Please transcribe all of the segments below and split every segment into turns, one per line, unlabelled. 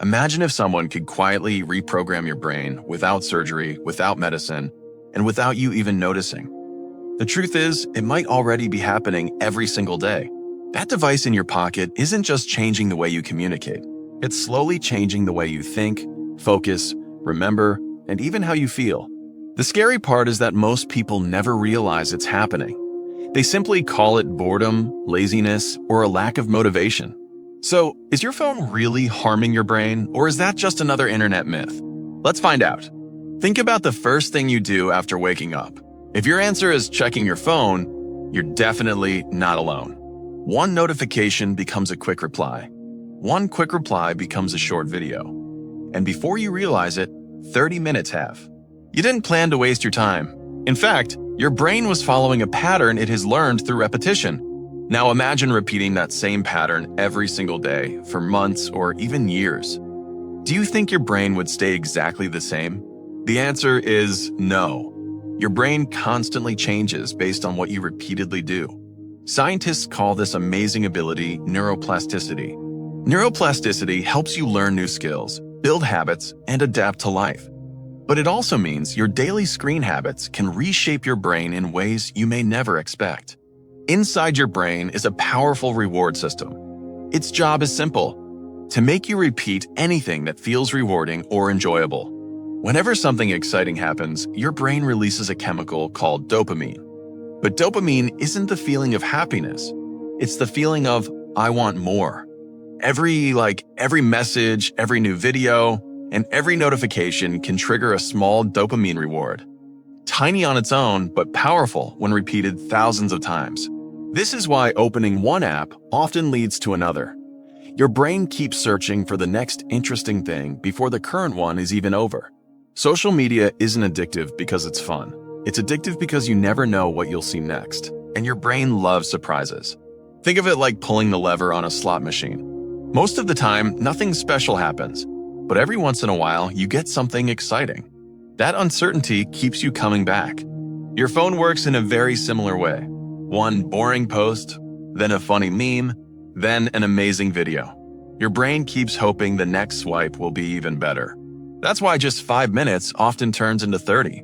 Imagine if someone could quietly reprogram your brain without surgery, without medicine, and without you even noticing. The truth is, it might already be happening every single day. That device in your pocket isn't just changing the way you communicate. It's slowly changing the way you think, focus, remember, and even how you feel. The scary part is that most people never realize it's happening. They simply call it boredom, laziness, or a lack of motivation. So, is your phone really harming your brain, or is that just another internet myth? Let's find out. Think about the first thing you do after waking up. If your answer is checking your phone, you're definitely not alone. One notification becomes a quick reply. One quick reply becomes a short video. And before you realize it, 30 minutes have. You didn't plan to waste your time. In fact, your brain was following a pattern it has learned through repetition. Now imagine repeating that same pattern every single day for months or even years. Do you think your brain would stay exactly the same? The answer is no. Your brain constantly changes based on what you repeatedly do. Scientists call this amazing ability neuroplasticity. Neuroplasticity helps you learn new skills, build habits, and adapt to life. But it also means your daily screen habits can reshape your brain in ways you may never expect. Inside your brain is a powerful reward system. Its job is simple: to make you repeat anything that feels rewarding or enjoyable. Whenever something exciting happens, your brain releases a chemical called dopamine. But dopamine isn't the feeling of happiness. It's the feeling of, I want more. Every message, every new video, and every notification can trigger a small dopamine reward. Tiny on its own, but powerful when repeated thousands of times. This is why opening one app often leads to another. Your brain keeps searching for the next interesting thing before the current one is even over. Social media isn't addictive because it's fun. It's addictive because you never know what you'll see next, and your brain loves surprises. Think of it like pulling the lever on a slot machine. Most of the time, nothing special happens, but every once in a while, you get something exciting. That uncertainty keeps you coming back. Your phone works in a very similar way. One boring post, then a funny meme, then an amazing video. Your brain keeps hoping the next swipe will be even better. That's why just 5 minutes often turns into 30.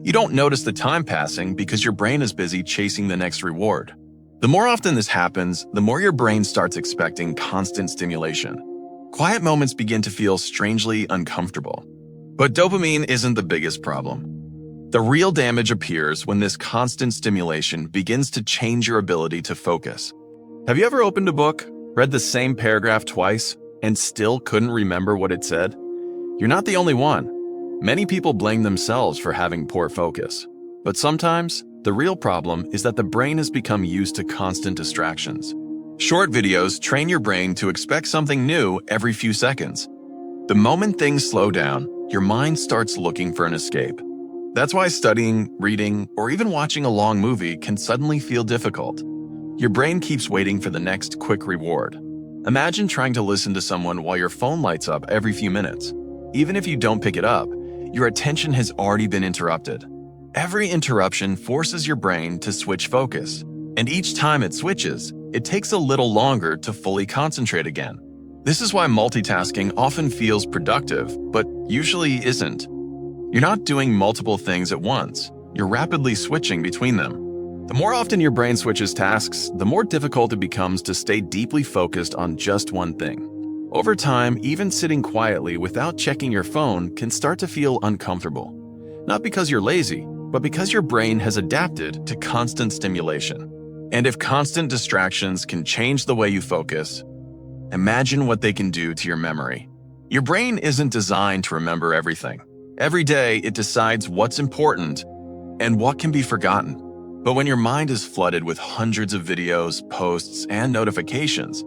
You don't notice the time passing because your brain is busy chasing the next reward. The more often this happens, the more your brain starts expecting constant stimulation. Quiet moments begin to feel strangely uncomfortable. But dopamine isn't the biggest problem. The real damage appears when this constant stimulation begins to change your ability to focus. Have you ever opened a book, read the same paragraph twice, and still couldn't remember what it said? You're not the only one. Many people blame themselves for having poor focus. But sometimes, the real problem is that the brain has become used to constant distractions. Short videos train your brain to expect something new every few seconds. The moment things slow down, your mind starts looking for an escape. That's why studying, reading, or even watching a long movie can suddenly feel difficult. Your brain keeps waiting for the next quick reward. Imagine trying to listen to someone while your phone lights up every few minutes. Even if you don't pick it up, your attention has already been interrupted. Every interruption forces your brain to switch focus, and each time it switches, it takes a little longer to fully concentrate again. This is why multitasking often feels productive, but usually isn't. You're not doing multiple things at once. You're rapidly switching between them. The more often your brain switches tasks, the more difficult it becomes to stay deeply focused on just one thing. Over time, even sitting quietly without checking your phone can start to feel uncomfortable. Not because you're lazy, but because your brain has adapted to constant stimulation. And if constant distractions can change the way you focus, imagine what they can do to your memory. Your brain isn't designed to remember everything. Every day, it decides what's important and what can be forgotten. But when your mind is flooded with hundreds of videos, posts, and notifications,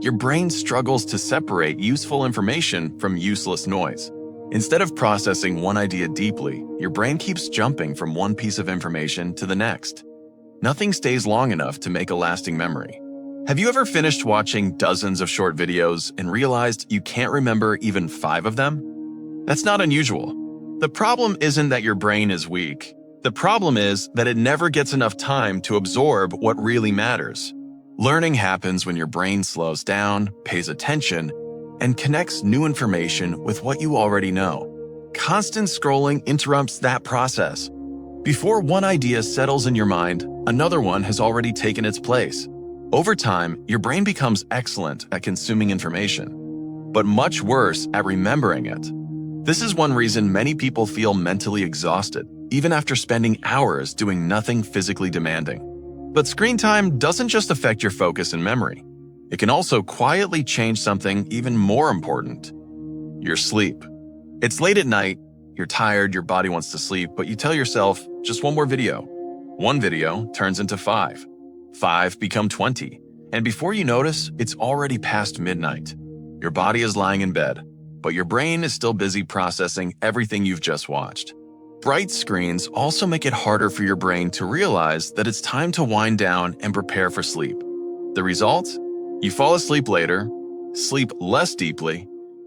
your brain struggles to separate useful information from useless noise. Instead of processing one idea deeply, your brain keeps jumping from one piece of information to the next. Nothing stays long enough to make a lasting memory. Have you ever finished watching dozens of short videos and realized you can't remember even 5 of them? That's not unusual. The problem isn't that your brain is weak. The problem is that it never gets enough time to absorb what really matters. Learning happens when your brain slows down, pays attention, and connects new information with what you already know. Constant scrolling interrupts that process. Before one idea settles in your mind, another one has already taken its place. Over time, your brain becomes excellent at consuming information, but much worse at remembering it. This is one reason many people feel mentally exhausted, even after spending hours doing nothing physically demanding. But screen time doesn't just affect your focus and memory. It can also quietly change something even more important: your sleep. It's late at night, you're tired, your body wants to sleep, but you tell yourself, just one more video. One video turns into 5. 5 become 20, and before you notice, it's already past midnight. Your body is lying in bed, but your brain is still busy processing everything you've just watched. Bright screens also make it harder for your brain to realize that it's time to wind down and prepare for sleep. The result? You fall asleep later, sleep less deeply,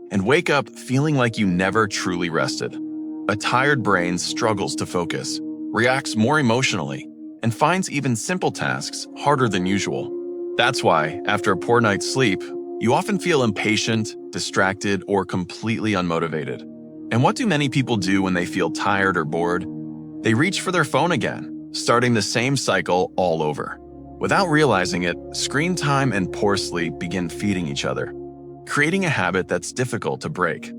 and wake up feeling like you never truly rested. A tired brain struggles to focus, reacts more emotionally, and finds even simple tasks harder than usual. That's why, after a poor night's sleep, you often feel impatient, distracted, or completely unmotivated. And what do many people do when they feel tired or bored? They reach for their phone again, starting the same cycle all over. Without realizing it, screen time and poor sleep begin feeding each other, creating a habit that's difficult to break.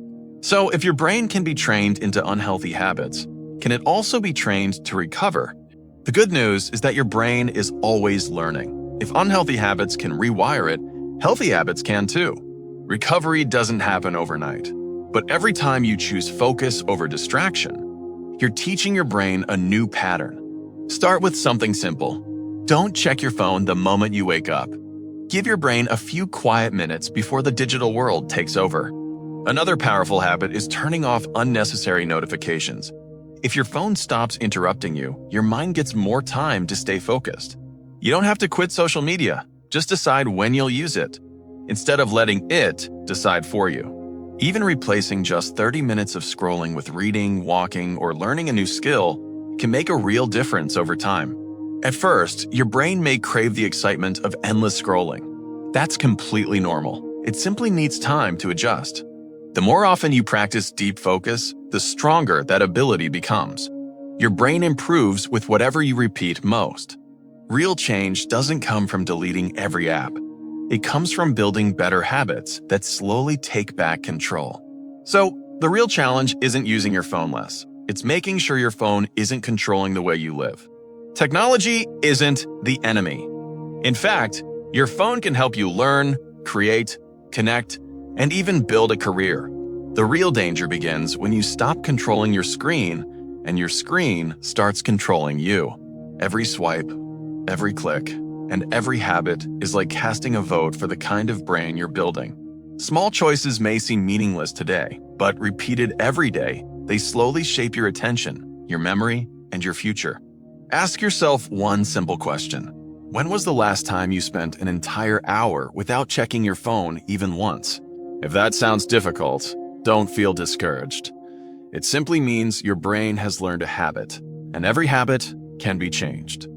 So, if your brain can be trained into unhealthy habits, can it also be trained to recover? The good news is that your brain is always learning. If unhealthy habits can rewire it, healthy habits can too. Recovery doesn't happen overnight, but every time you choose focus over distraction, you're teaching your brain a new pattern. Start with something simple. Don't check your phone the moment you wake up. Give your brain a few quiet minutes before the digital world takes over. Another powerful habit is turning off unnecessary notifications. If your phone stops interrupting you, your mind gets more time to stay focused. You don't have to quit social media, just decide when you'll use it, instead of letting it decide for you. Even replacing just 30 minutes of scrolling with reading, walking, or learning a new skill can make a real difference over time. At first, your brain may crave the excitement of endless scrolling. That's completely normal. It simply needs time to adjust. The more often you practice deep focus, the stronger that ability becomes. Your brain improves with whatever you repeat most. Real change doesn't come from deleting every app. It comes from building better habits that slowly take back control. So, the real challenge isn't using your phone less. It's making sure your phone isn't controlling the way you live. Technology isn't the enemy. In fact, your phone can help you learn, create, connect, and even build a career. The real danger begins when you stop controlling your screen and your screen starts controlling you. Every swipe, every click, and every habit is like casting a vote for the kind of brain you're building. Small choices may seem meaningless today, but repeated every day, they slowly shape your attention, your memory, and your future. Ask yourself one simple question. When was the last time you spent an entire hour without checking your phone even once? If that sounds difficult, don't feel discouraged. It simply means your brain has learned a habit, and every habit can be changed.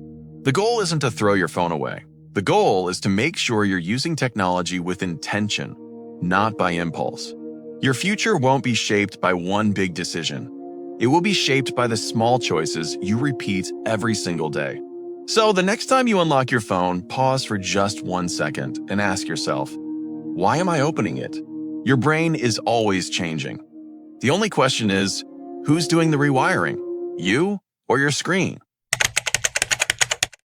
The goal isn't to throw your phone away. The goal is to make sure you're using technology with intention, not by impulse. Your future won't be shaped by one big decision. It will be shaped by the small choices you repeat every single day. So the next time you unlock your phone, pause for just 1 second and ask yourself, why am I opening it? Your brain is always changing. The only question is, who's doing the rewiring? You or your screen?